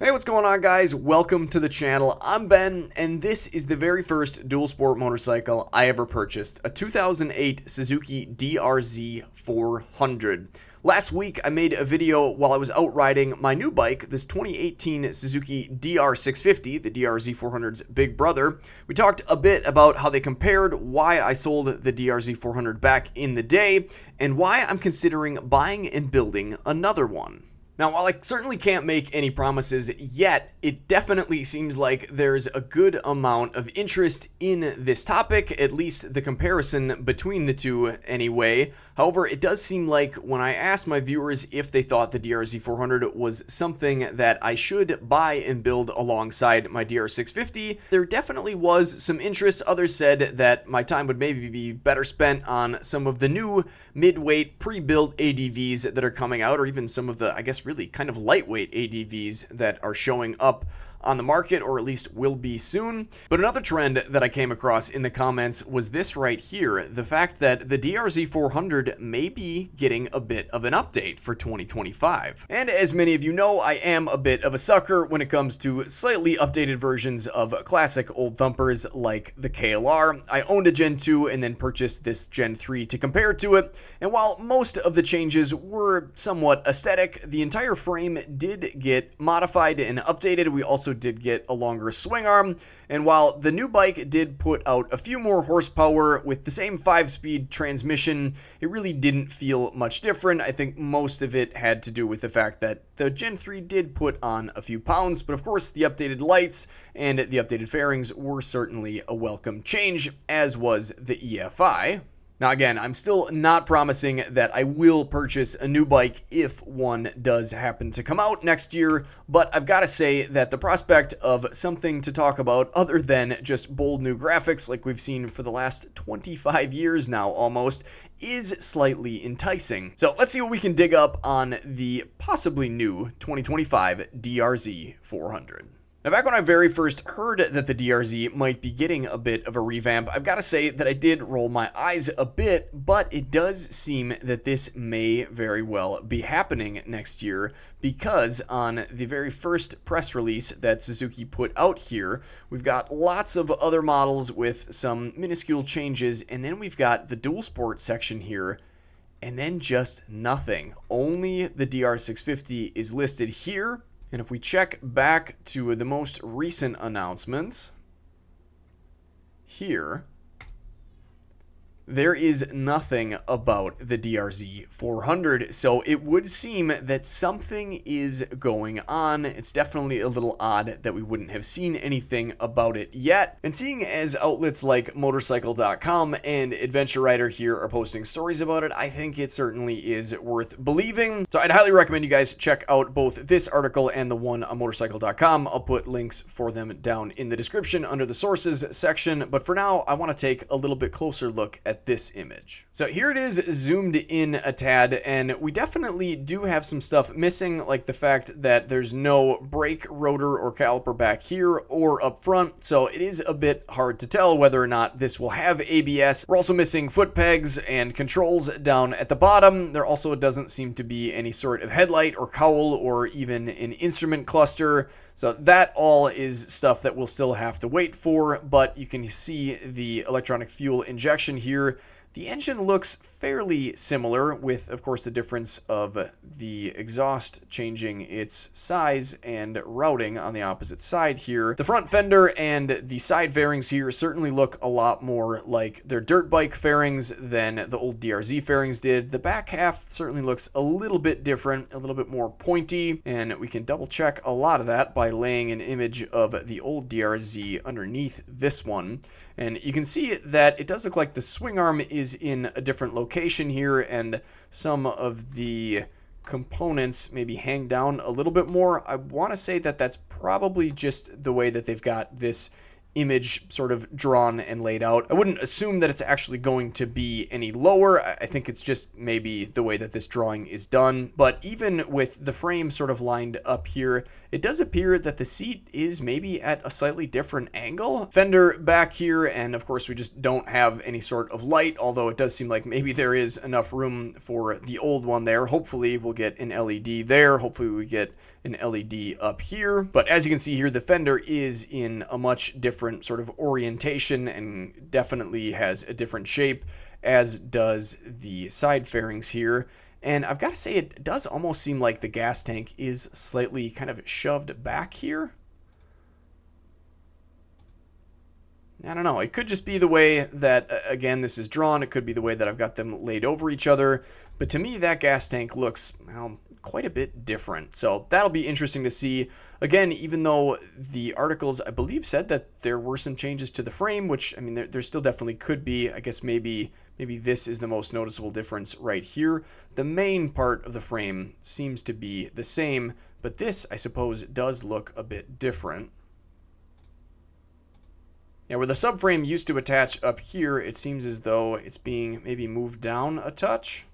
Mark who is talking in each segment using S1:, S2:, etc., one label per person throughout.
S1: Hey, what's going on, guys? Welcome to the channel. I'm Ben, and this is the very first dual sport motorcycle I ever purchased, a 2008 Suzuki DRZ400. Last week, I made a video while I was out riding my new bike, this 2018 Suzuki DR650, the DRZ400's big brother. We talked a bit about how they compared, why I sold the DRZ400 back in the day, and why I'm considering buying and building another one. Now, while I certainly can't make any promises yet, it definitely seems like there's a good amount of interest in this topic, at least the comparison between the two anyway. However, it does seem like when I asked my viewers if they thought the DRZ400 was something that I should buy and build alongside my DR650, there definitely was some interest. Others said that my time would maybe be better spent on some of the new mid-weight pre-built ADVs that are coming out, or even some of the, I guess, really kind of lightweight ADVs that are showing up on the market, or at least will be soon. But another trend that I came across in the comments was this right here, the fact that the DRZ400 may be getting a bit of an update for 2025. And as many of you know, I am a bit of a sucker when it comes to slightly updated versions of classic old thumpers like the KLR. I owned a Gen 2 and then purchased this Gen 3 to compare to it, and while most of the changes were somewhat aesthetic, the entire frame did get modified and updated. We also did get a longer swing arm, and while the new bike did put out a few more horsepower with the same 5-speed transmission, it really didn't feel much different. I think most of it had to do with the fact that the Gen 3 did put on a few pounds, but of course the updated lights and the updated fairings were certainly a welcome change, as was the EFI. Now again, I'm still not promising that I will purchase a new bike if one does happen to come out next year, but I've got to say that the prospect of something to talk about other than just bold new graphics like we've seen for the last 25 years now almost is slightly enticing. So let's see what we can dig up on the possibly new 2025 DRZ400. Now, back when I very first heard that the DRZ might be getting a bit of a revamp, I've got to say that I did roll my eyes a bit, but it does seem that this may very well be happening next year, because on the very first press release that Suzuki put out here, we've got lots of other models with some minuscule changes, and then we've got the dual sport section here, and then just nothing. Only the DR650 is listed here. And if we check back to the most recent announcements, here, there is nothing about the DRZ400, so it would seem that something is going on. It's definitely a little odd that we wouldn't have seen anything about it yet. And seeing as outlets like motorcycle.com and Adventure Rider here are posting stories about it, I think it certainly is worth believing. So I'd highly recommend you guys check out both this article and the one on motorcycle.com. I'll put links for them down in the description under the sources section, but for now, I want to take a little bit closer look at this image. So here it is zoomed in a tad, and we definitely do have some stuff missing, like the fact that there's no brake rotor or caliper back here or up front, so it is a bit hard to tell whether or not this will have ABS. We're also missing foot pegs and controls down at the bottom. There also doesn't seem to be any sort of headlight or cowl or even an instrument cluster. So that all is stuff that we'll still have to wait for, but you can see the electronic fuel injection here. The engine looks fairly similar, with, of course, the difference of the exhaust changing its size and routing on the opposite side here. The front fender and the side fairings here certainly look a lot more like their dirt bike fairings than the old DRZ fairings did. The back half certainly looks a little bit different, a little bit more pointy, and we can double check a lot of that by laying an image of the old DRZ underneath this one. And you can see that it does look like the swing arm is in a different location here, and some of the components maybe hang down a little bit more. I want to say that that's probably just the way that they've got this image sort of drawn and laid out. I wouldn't assume that it's actually going to be any lower. I think it's just maybe the way that this drawing is done. But even with the frame sort of lined up here, it does appear that the seat is maybe at a slightly different angle. Fender back here, and of course we just don't have any sort of light, although it does seem like maybe there is enough room for the old one there. Hopefully we'll get an LED there. Hopefully we get an LED up here. But as you can see here, the fender is in a much different sort of orientation and definitely has a different shape, as does the side fairings here. And I've got to say, it does almost seem like the gas tank is slightly kind of shoved back here. I don't know. It could just be the way that, again, this is drawn. It could be the way that I've got them laid over each other. But to me, that gas tank looks, well, quite a bit different. So that'll be interesting to see. Again, even though the articles, I believe, said that there were some changes to the frame, which, I mean, there still definitely could be. I guess maybe this is the most noticeable difference right here. The main part of the frame seems to be the same, but this, I suppose, does look a bit different. Yeah, where the subframe used to attach up here, it seems as though it's being maybe moved down a touch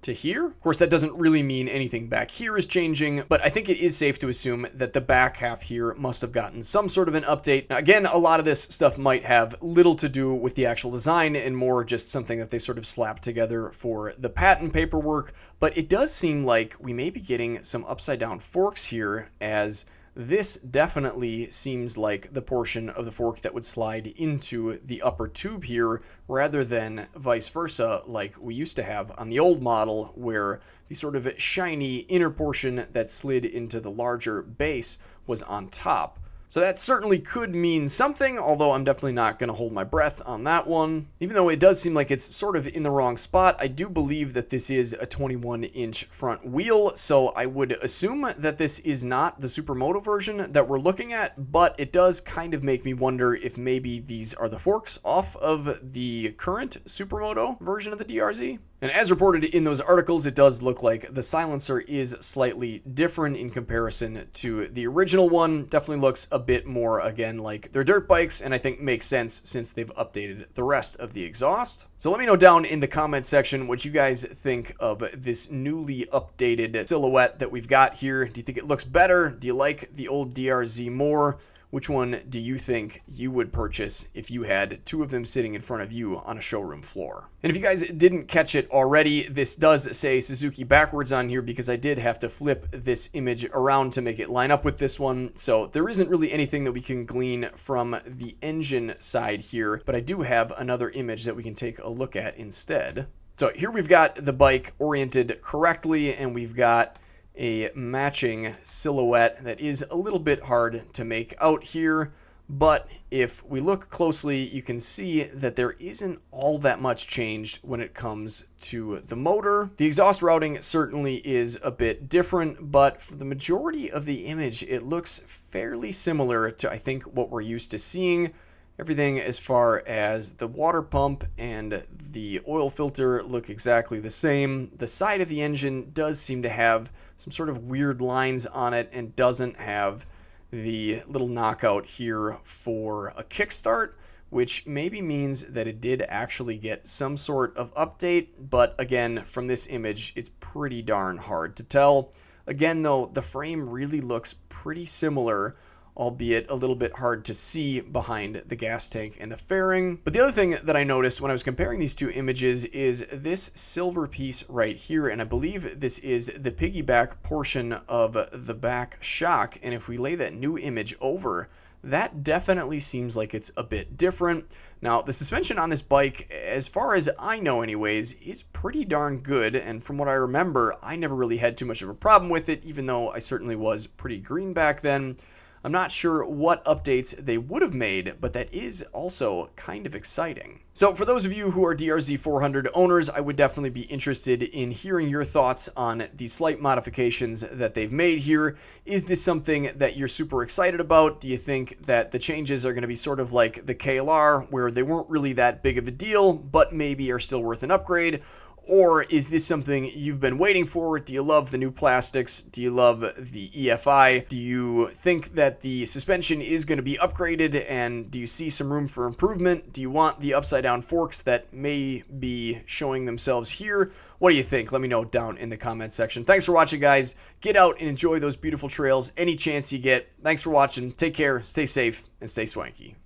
S1: to here. Of course, that doesn't really mean anything back here is changing, but I think it is safe to assume that the back half here must have gotten some sort of an update. Now, again, a lot of this stuff might have little to do with the actual design and more just something that they sort of slapped together for the patent paperwork, but it does seem like we may be getting some upside down forks here, as this definitely seems like the portion of the fork that would slide into the upper tube here, rather than vice versa like we used to have on the old model, where the sort of shiny inner portion that slid into the larger base was on top. So that certainly could mean something, although I'm definitely not going to hold my breath on that one. Even though it does seem like it's sort of in the wrong spot, I do believe that this is a 21-inch front wheel, so I would assume that this is not the Supermoto version that we're looking at, but it does kind of make me wonder if maybe these are the forks off of the current Supermoto version of the DRZ. And as reported in those articles, it does look like the silencer is slightly different in comparison to the original one. Definitely looks a bit more, again, like they're dirt bikes, and I think makes sense since they've updated the rest of the exhaust. So let me know down in the comment section what you guys think of this newly updated silhouette that we've got here. Do you think it looks better? Do you like the old DRZ more? Which one do you think you would purchase if you had two of them sitting in front of you on a showroom floor? And if you guys didn't catch it already, this does say Suzuki backwards on here because I did have to flip this image around to make it line up with this one. So there isn't really anything that we can glean from the engine side here, but I do have another image that we can take a look at instead. So here we've got the bike oriented correctly, and we've got a matching silhouette that is a little bit hard to make out here, but if we look closely, you can see that there isn't all that much changed when it comes to the motor. The exhaust routing certainly is a bit different, but for the majority of the image, it looks fairly similar to, I think, what we're used to seeing. Everything as far as the water pump and the oil filter look exactly the same. The side of the engine does seem to have some sort of weird lines on it and doesn't have the little knockout here for a kickstart, which maybe means that it did actually get some sort of update. But again, from this image, it's pretty darn hard to tell. Again, though, the frame really looks pretty similar, albeit a little bit hard to see behind the gas tank and the fairing. But the other thing that I noticed when I was comparing these two images is this silver piece right here, and I believe this is the piggyback portion of the back shock. And if we lay that new image over, that definitely seems like it's a bit different. Now, the suspension on this bike, as far as I know anyways, is pretty darn good, and from what I remember, I never really had too much of a problem with it, even though I certainly was pretty green back then. I'm not sure what updates they would have made, but that is also kind of exciting. So for those of you who are DRZ400 owners, I would definitely be interested in hearing your thoughts on the slight modifications that they've made here. Is this something that you're super excited about? Do you think that the changes are going to be sort of like the KLR, where they weren't really that big of a deal, but maybe are still worth an upgrade? Or is this something you've been waiting for? Do you love the new plastics? Do you love the EFI? Do you think that the suspension is going to be upgraded? And do you see some room for improvement? Do you want the upside down forks that may be showing themselves here? What do you think? Let me know down in the comments section. Thanks for watching, guys. Get out and enjoy those beautiful trails any chance you get. Thanks for watching. Take care, stay safe, and stay swanky.